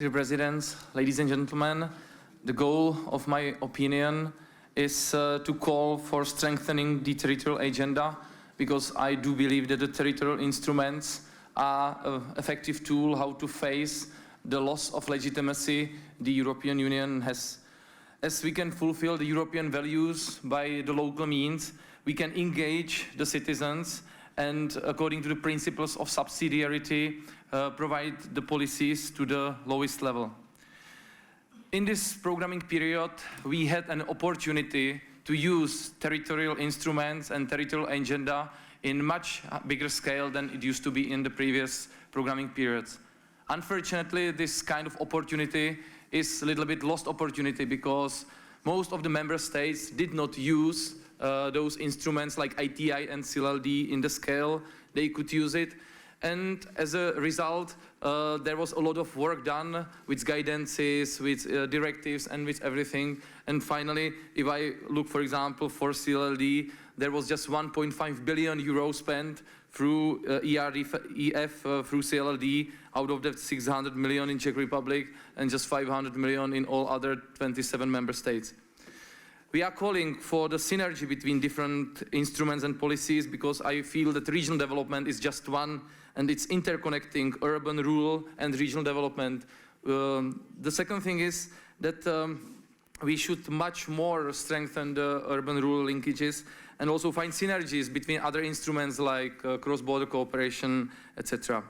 Dear Presidents, ladies and gentlemen, the goal of my opinion is to call for strengthening the territorial agenda, because I do believe that the territorial instruments are an effective tool how to face the loss of legitimacy the European Union has. As we can fulfill the European values by the local means, we can engage the citizens and, according to the principles of subsidiarity, provide the policies to the lowest level. In this programming period, we had an opportunity to use territorial instruments and territorial agenda in much bigger scale than it used to be in the previous programming periods. Unfortunately, this kind of opportunity is a little bit lost opportunity, because most of the member states did not use those instruments like ITI and CLLD in the scale they could use it. And as a result, there was a lot of work done with guidances, with directives, and with everything. And finally, if I look, for example, for CLLD, there was just 1.5 billion euros spent through ERDF through CLLD, out of that 600 million in Czech Republic and just 500 million in all other 27 member states. We are calling for the synergy between different instruments and policies, because I feel that regional development is just one, and it's interconnecting urban, rural, and regional development. The second thing is that we should much more strengthen the urban-rural linkages and also find synergies between other instruments like cross-border cooperation, etc.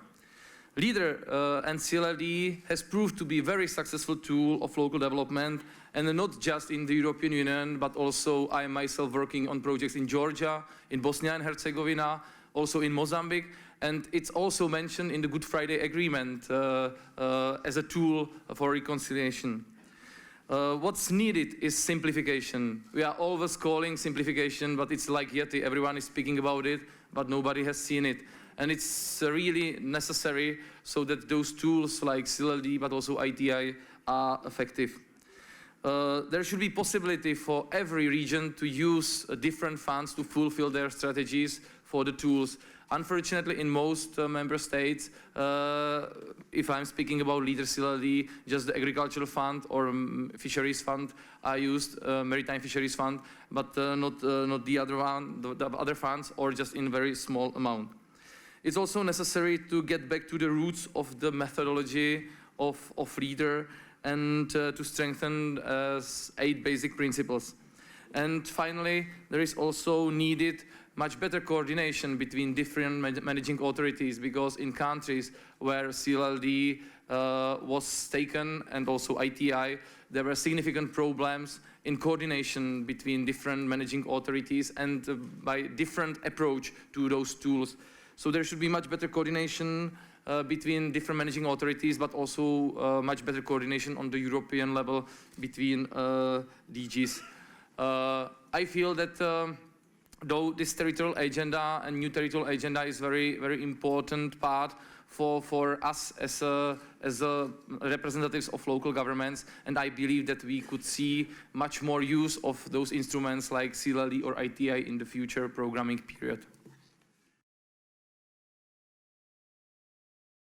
LEADER and CLLD has proved to be a very successful tool of local development, and not just in the European Union, but also I myself working on projects in Georgia, in Bosnia and Herzegovina, also in Mozambique, and it's also mentioned in the Good Friday Agreement as a tool for reconciliation. What's needed is simplification. We are always calling simplification, but it's like Yeti, everyone is speaking about it, but nobody has seen it. And it's really necessary so that those tools like CLLD but also ITI are effective. There should be possibility for every region to use different funds to fulfill their strategies for the tools. Unfortunately, in most member states, if I'm speaking about LEADER CLLD, just the agricultural fund or fisheries fund are used, maritime fisheries fund, but not the other one, the other funds, or just in very small amount. It's also necessary to get back to the roots of the methodology of LEADER and to strengthen 8 basic principles. And finally, there is also needed much better coordination between different managing authorities, because in countries where CLLD was taken and also ITI, there were significant problems in coordination between different managing authorities and by different approach to those tools. So there should be much better coordination between different managing authorities, but also much better coordination on the European level between DGs. I feel that though this territorial agenda and new territorial agenda is very important part for us as representatives of local governments, and I believe that we could see much more use of those instruments like CLLD or ITI in the future programming period.